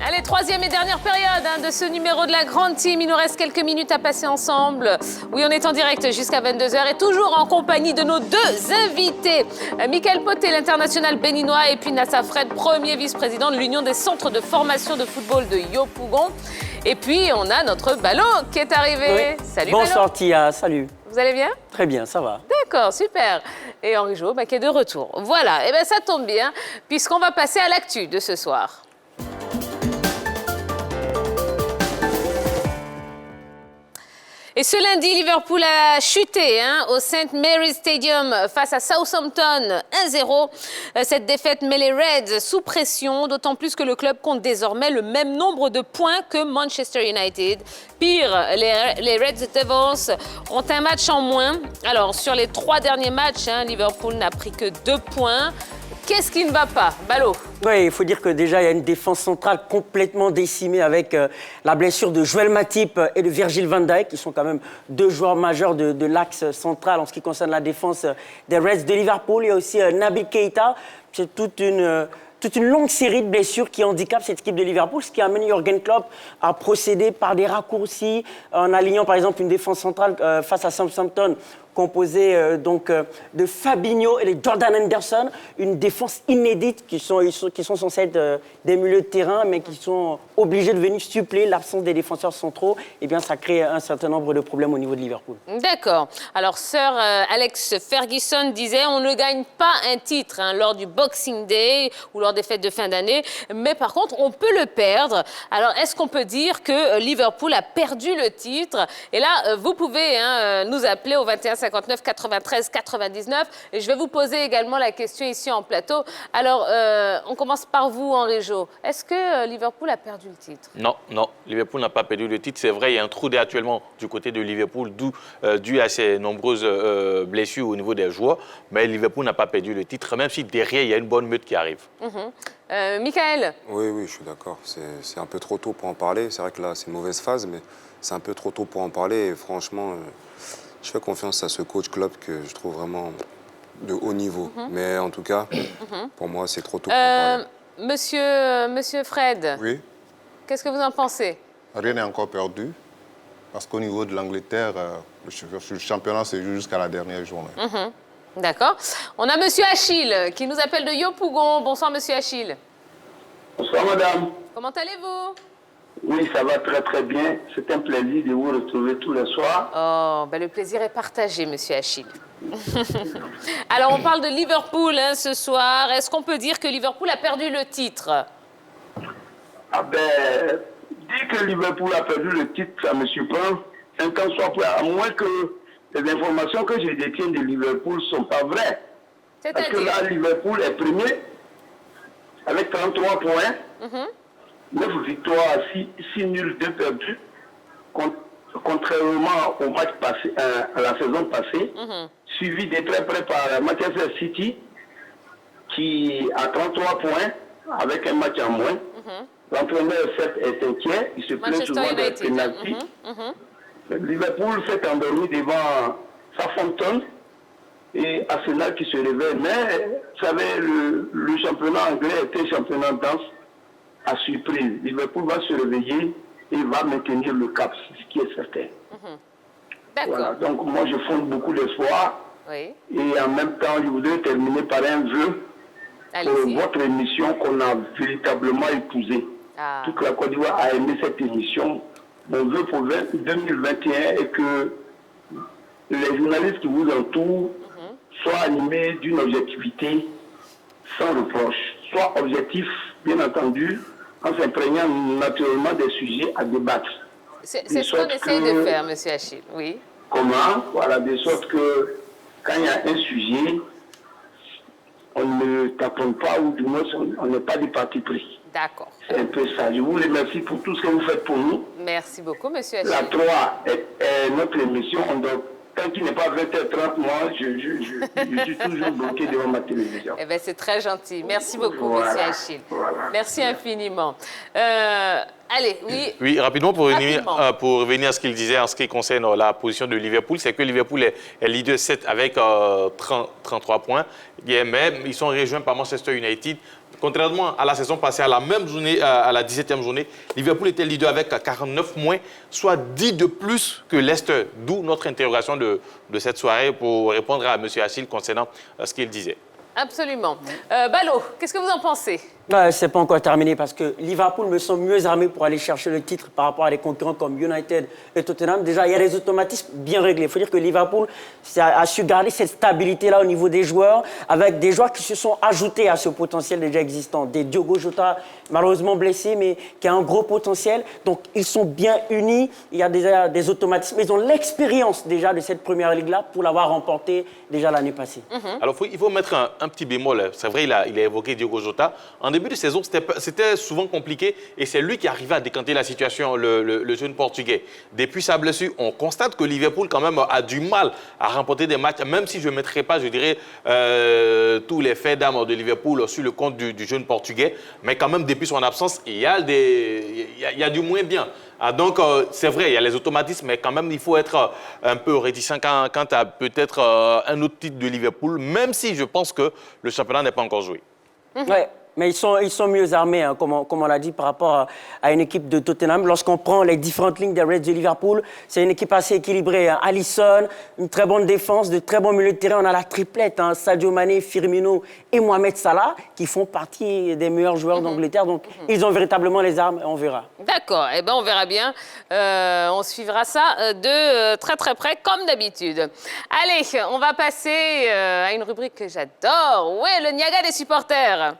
Allez, troisième et dernière période de ce numéro de la Grande Team. Il nous reste quelques minutes à passer ensemble. Oui, on est en direct jusqu'à 22h et toujours en compagnie de nos deux invités. Michael Poté, l'international béninois, et puis Nassa Fred, premier vice-président de l'Union des centres de formation de football de Yopougon. Et puis, on a notre Ballot qui est arrivé. Oui. Salut Bonsoir Ballot. Tia, salut. Vous allez bien? Très bien, ça va. D'accord, super. Et Henri Jo, qui est de retour. Voilà, et bien ça tombe bien, puisqu'on va passer à l'actu de ce soir. Et ce lundi, Liverpool a chuté au St. Mary's Stadium face à Southampton 1-0. Cette défaite met les Reds sous pression, d'autant plus que le club compte désormais le même nombre de points que Manchester United. Pire, les Red Devils ont un match en moins. Alors, sur les 3 derniers matchs, Liverpool n'a pris que 2 points. Qu'est-ce qui ne va pas, Ballot? Oui, il faut dire que déjà, il y a une défense centrale complètement décimée avec la blessure de Joel Matip et de Virgil van Dijk, qui sont quand même 2 joueurs majeurs de l'axe central en ce qui concerne la défense des Reds de Liverpool. Il y a aussi Naby Keita. C'est toute une longue série de blessures qui handicapent cette équipe de Liverpool, ce qui amène Jürgen Klopp à procéder par des raccourcis en alignant par exemple une défense centrale face à Southampton composée de Fabinho et de Jordan Henderson, une défense inédite qui sont censés être des milieux de terrain mais qui sont obligés de venir suppléer l'absence des défenseurs centraux. Eh bien, ça crée un certain nombre de problèmes au niveau de Liverpool. D'accord. Alors, Sir Alex Ferguson disait on ne gagne pas un titre lors du Boxing Day ou lors des fêtes de fin d'année, mais par contre, on peut le perdre. Alors, est-ce qu'on peut dire que Liverpool a perdu le titre? Et là, vous pouvez nous appeler au 21 59 93 99. Et je vais vous poser également la question ici en plateau. Alors, on commence par vous, Henri Jo. Est-ce que Liverpool a perdu le titre? Non, Liverpool n'a pas perdu le titre. C'est vrai, il y a un trou d'air actuellement du côté de Liverpool, dû à ses nombreuses blessures au niveau des joueurs. Mais Liverpool n'a pas perdu le titre, même si derrière, il y a une bonne meute qui arrive. Michael? Oui, je suis d'accord. C'est un peu trop tôt pour en parler. C'est vrai que là, c'est une mauvaise phase, mais c'est un peu trop tôt pour en parler. Et franchement, je fais confiance à ce coach Klopp que je trouve vraiment de haut niveau. Mais en tout cas, pour moi, c'est trop tôt pour en parler. Monsieur Fred, Oui, qu'est-ce que vous en pensez? rien n'est encore perdu. Parce qu'au niveau de l'Angleterre, le championnat se joue jusqu'à la dernière journée. D'accord. On a monsieur Achille qui nous appelle de Yopougon. Bonsoir, monsieur Achille. Bonsoir madame. Comment allez-vous? Oui, ça va très très bien. C'est un plaisir de vous retrouver tous les soirs. Oh, le plaisir est partagé, monsieur Achille. Alors, on parle de Liverpool ce soir. Est-ce qu'on peut dire que Liverpool a perdu le titre? Dire que Liverpool a perdu le titre, ça me surprend. Un temps soit peu, à moins que les informations que je détiens de Liverpool ne sont pas vraies. Parce que là, Liverpool est premier avec 33 points. 9 victoires, 6 nuls, 2 perdus, contrairement au match passé, à la saison passée, suivi de très près par Manchester City, qui a 33 points, avec un match en moins. L'entraîneur, certes, est inquiet, il se plaint souvent des pénaltys. Liverpool s'est endormi devant Southampton et Arsenal qui se réveille. Mais, vous savez, le championnat anglais était un championnat dense. À surprise, Liverpool va se réveiller et va maintenir le cap, ce qui est certain. Voilà, donc moi je fonde beaucoup d'espoir. Et en même temps, je voudrais terminer par un vœu pour votre émission qu'on a véritablement épousée. Toute la Côte d'Ivoire a aimé cette émission. Mon vœu pour 2021 est que les journalistes qui vous entourent soient animés d'une objectivité sans reproche, soient objectifs, bien entendu, en s'imprégnant naturellement des sujets à débattre. C'est ce qu'on essaie de faire, monsieur Achille, oui. Comment? Voilà, de sorte que quand il y a un sujet, on ne taponne pas ou du moins on n'est pas du parti pris. D'accord. C'est un peu ça. Je vous remercie pour tout ce que vous faites pour nous. Merci beaucoup, monsieur Achille. La 3 est notre émission. Tant qu'il n'est pas 20h30, moi, je suis toujours bloqué devant ma télévision. Eh bien, c'est très gentil. Merci beaucoup, monsieur Achille. Merci infiniment. Allez, oui. Oui, rapidement, pour revenir à ce qu'il disait en ce qui concerne la position de Liverpool, c'est que Liverpool est leader 7 avec 33 points. Mais ils sont rejoints par Manchester United Contrairement à la saison passée, à la même journée, à la 17e journée, Liverpool était leader avec 49 points, soit 10 de plus que Leicester. D'où notre interrogation de cette soirée pour répondre à M. Achille concernant ce qu'il disait. Absolument. Ballot, qu'est-ce que vous en pensez? C'est pas encore terminé parce que Liverpool me semble mieux armé pour aller chercher le titre par rapport à des concurrents comme United et Tottenham. Déjà, il y a des automatismes bien réglés. Il faut dire que Liverpool a su garder cette stabilité-là au niveau des joueurs, avec des joueurs qui se sont ajoutés à ce potentiel déjà existant. Des Diogo Jota, malheureusement blessé, mais qui a un gros potentiel. Donc, ils sont bien unis. Il y a déjà des automatismes. Ils ont l'expérience déjà de cette première ligue-là pour l'avoir remportée déjà l'année passée. Alors, il faut mettre un petit bémol. C'est vrai, il a évoqué Diogo Jota. En début de saison, c'était souvent compliqué et c'est lui qui arrivait à décanter la situation, le jeune Portugais. Depuis sa blessure, on constate que Liverpool, quand même, a du mal à remporter des matchs, même si je ne mettrai pas, je dirais, tous les faits d'âme de Liverpool sur le compte du jeune Portugais. Mais quand même, depuis son absence, il y a du moins bien. Donc, c'est vrai, il y a les automatismes, mais quand même, il faut être un peu réticent quant à peut-être un autre titre de Liverpool, même si je pense que le championnat n'est pas encore joué. Ouais. Mais ils sont mieux armés, hein, comme on l'a dit, par rapport à une équipe de Tottenham. Lorsqu'on prend les différentes lignes des Reds de Liverpool, c'est une équipe assez équilibrée. Hein. Alisson, une très bonne défense, de très bons milieux de terrain. On a la triplette, hein, Sadio Mané, Firmino et Mohamed Salah, qui font partie des meilleurs joueurs d'Angleterre. Donc, ils ont véritablement les armes et on verra. D'accord, eh ben on verra bien. On suivra ça de très très près, comme d'habitude. Allez, on va passer à une rubrique que j'adore. Ouais, le Niaga des supporters.